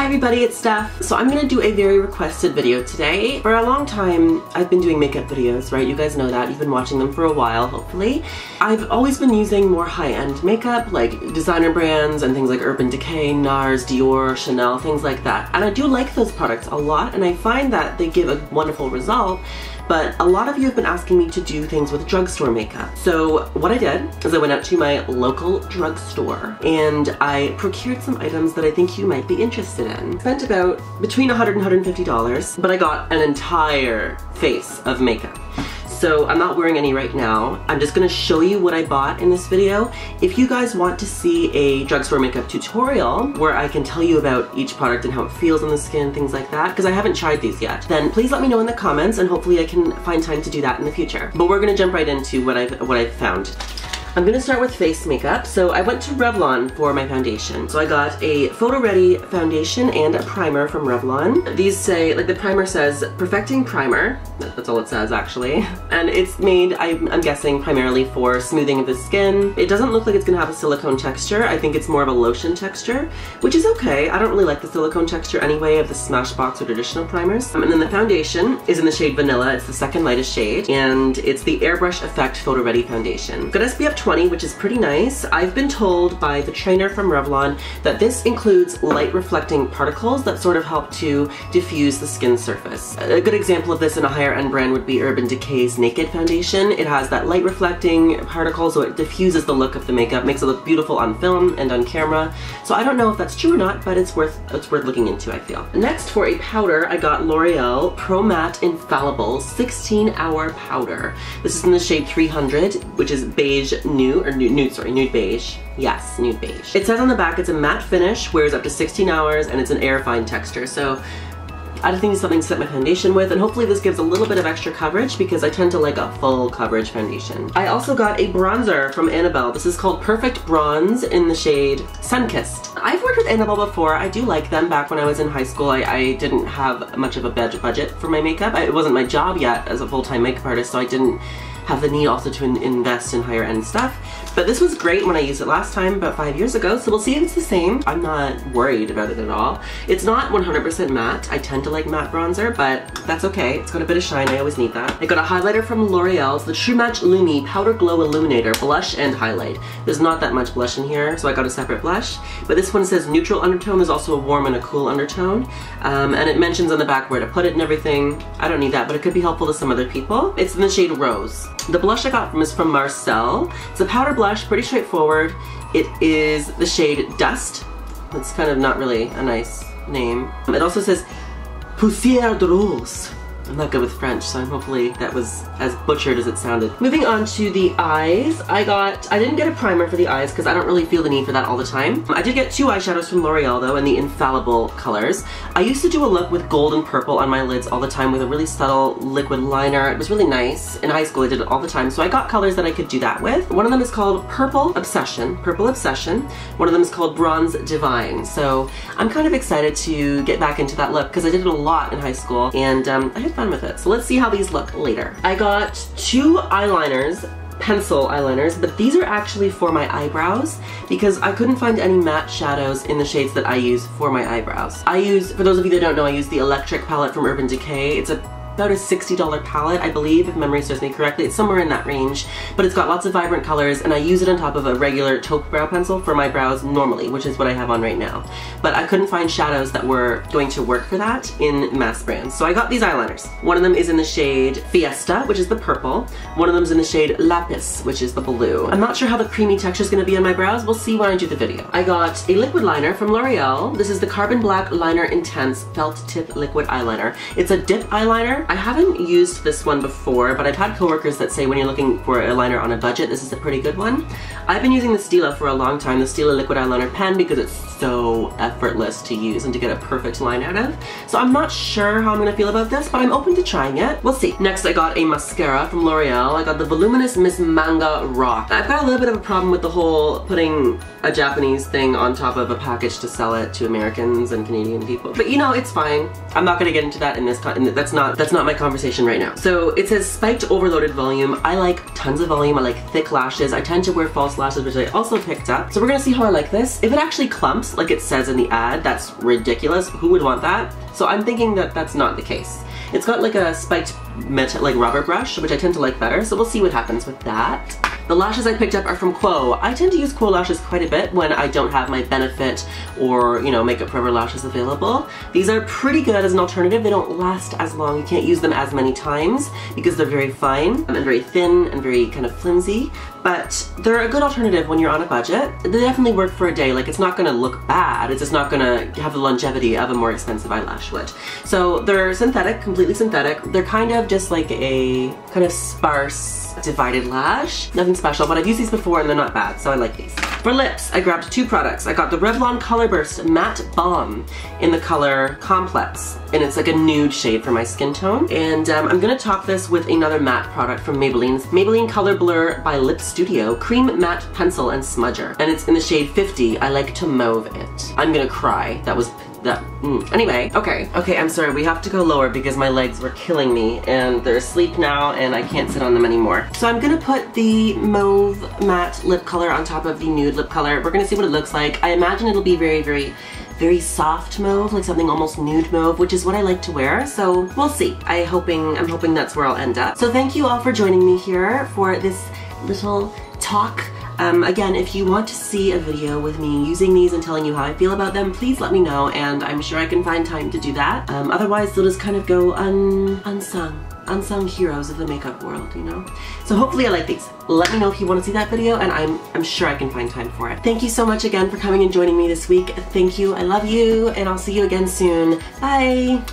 everybody, it's Steph. So I'm gonna do a very requested video today. For a long time, I've been doing makeup videos, right? You guys know that. You've been watching them for a while, hopefully. I've always been using more high-end makeup, like designer brands and things like Urban Decay, NARS, Dior, Chanel, things like that. And I do like those products a lot, and I find that they give a wonderful result. But a lot of you have been asking me to do things with drugstore makeup. So what I did is I went out to my local drugstore and I procured some items that I think you might be interested in. Spent about between $100 and $150, but I got an entire face of makeup. So I'm not wearing any right now. I'm just gonna show you what I bought in this video. If you guys want to see a drugstore makeup tutorial where I can tell you about each product and how it feels on the skin, things like that, because I haven't tried these yet, then please let me know in the comments and hopefully I can find time to do that in the future. But we're gonna jump right into what I've found. I'm gonna start with face makeup. So I went to Revlon for my foundation. So I got a photo ready foundation and a primer from Revlon. These say, like the primer says, perfecting primer. That's all it says actually. And it's made, I'm guessing, primarily for smoothing of the skin. It doesn't look like it's gonna have a silicone texture. I think it's more of a lotion texture, which is okay. I don't really like the silicone texture anyway of the Smashbox or traditional primers. And then the foundation is in the shade Vanilla. It's the second lightest shade. And it's the Airbrush Effect Photo Ready Foundation. Got SPF 20, which is pretty nice. I've been told by the trainer from Revlon that this includes light reflecting particles that sort of help to diffuse the skin surface. A good example of this in a higher end brand would be Urban Decay's Naked Foundation. It has that light reflecting particle, so it diffuses the look of the makeup, makes it look beautiful on film and on camera. So I don't know if that's true or not, but it's worth looking into, I feel. Next, for a powder, I got L'Oreal Pro Matte Infallible 16-hour powder. This is in the shade 300, which is beige nude beige. Yes, nude beige. It says on the back it's a matte finish, wears up to 16 hours, and it's an air fine texture. So I think it's something to set my foundation with, and hopefully this gives a little bit of extra coverage because I tend to like a full coverage foundation. I also got a bronzer from Annabelle. This is called Perfect Bronze in the shade Sunkissed. I've worked with Annabelle before. I do like them. Back when I was in high school, I didn't have much of a budget for my makeup. It wasn't my job yet as a full-time makeup artist, so I didn't have the need also to invest in higher end stuff. But this was great when I used it last time, about 5 years ago, so we'll see if it's the same. I'm not worried about it at all. It's not 100% matte. I tend to like matte bronzer, but that's okay. It's got a bit of shine, I always need that. I got a highlighter from L'Oreal's, the True Match Lumi Powder Glow Illuminator, blush and highlight. There's not that much blush in here, so I got a separate blush. But this one says neutral undertone. There's also a warm and a cool undertone. And it mentions on the back where to put it and everything. I don't need that, but it could be helpful to some other people. It's in the shade Rose. The blush I got is from Marcel. It's a powder blush, pretty straightforward. It is the shade Dust. That's kind of not really a nice name. It also says Poussière de Rose. I'm not good with French, so hopefully that was as butchered as it sounded. Moving on to the eyes, I didn't get a primer for the eyes because I don't really feel the need for that all the time. I did get 2 eyeshadows from L'Oreal though in the Infallible colors. I used to do a look with gold and purple on my lids all the time with a really subtle liquid liner. It was really nice. In high school I did it all the time, so I got colors that I could do that with. One of them is called Purple Obsession. One of them is called Bronze Divine. So I'm kind of excited to get back into that look because I did it a lot in high school, and I had fun with it. So let's see how these look later. I got 2 eyeliners, pencil eyeliners, but these are actually for my eyebrows because I couldn't find any matte shadows in the shades that I use for my eyebrows. For those of you that don't know, I use the Electric palette from Urban Decay. It's about a $60 palette, I believe, if memory serves me correctly. It's somewhere in that range, but it's got lots of vibrant colors, and I use it on top of a regular taupe brow pencil for my brows normally, which is what I have on right now. But I couldn't find shadows that were going to work for that in mass brands. So I got these eyeliners. One of them is in the shade Fiesta, which is the purple. One of them is in the shade Lapis, which is the blue. I'm not sure how the creamy texture is going to be on my brows. We'll see when I do the video. I got a liquid liner from L'Oreal. This is the Carbon Black Liner Intense Felt Tip Liquid Eyeliner. It's a dip eyeliner. I haven't used this one before, but I've had coworkers that say when you're looking for a liner on a budget, this is a pretty good one. I've been using the Stila for a long time, the Stila liquid eyeliner pen, because it's so effortless to use and to get a perfect line out of. So I'm not sure how I'm gonna feel about this, but I'm open to trying it. We'll see. Next, I got a mascara from L'Oreal. I got the Voluminous Miss Manga Rock. I've got a little bit of a problem with the whole putting a Japanese thing on top of a package to sell it to Americans and Canadian people. But you know, it's fine. I'm not gonna get into that in this, that's not my conversation right now. So it says spiked overloaded volume. I like tons of volume. I like thick lashes. I tend to wear false lashes, which I also picked up. So we're gonna see how I like this. If it actually clumps, gloves like it says in the ad. That's ridiculous. Who would want that? So I'm thinking that that's not the case. It's got like a spiked like rubber brush, which I tend to like better, so we'll see what happens with that. The lashes I picked up are from Quo. I tend to use Quo lashes quite a bit when I don't have my Benefit or, you know, Makeup Forever lashes available. These are pretty good as an alternative. They don't last as long. You can't use them as many times because they're very fine and very thin and very kind of flimsy, but they're a good alternative when you're on a budget. They definitely work for a day. Like, it's not gonna look bad. It's just not gonna have the longevity of a more expensive eyelash would. So they're synthetic, completely synthetic. They're kind of just like a kind of sparse divided lash. Nothing special, but I've used these before and they're not bad, so I like these. For lips, I grabbed two products. I got the Revlon Color Burst Matte Balm in the color Complex, and it's like a nude shade for my skin tone. And I'm gonna top this with another matte product from Maybelline's Maybelline Color Blur by Lip Studio Cream Matte Pencil and Smudger, and it's in the shade 50. I like to mauve it. I'm gonna cry. That was Anyway, okay, I'm sorry, we have to go lower because my legs were killing me and they're asleep now and I can't sit on them anymore. So I'm gonna put the mauve matte lip color on top of the nude lip color. We're gonna see what it looks like. I imagine it'll be very soft mauve, like something almost nude mauve, which is what I like to wear, so we'll see. I'm hoping that's where I'll end up. So thank you all for joining me here for this little talk. Again, if you want to see a video with me using these and telling you how I feel about them, please let me know, and I'm sure I can find time to do that. Otherwise, they'll just kind of go unsung heroes of the makeup world, you know? So hopefully I like these. Let me know if you want to see that video, and I'm sure I can find time for it. Thank you so much again for coming and joining me this week. Thank you, I love you, and I'll see you again soon. Bye!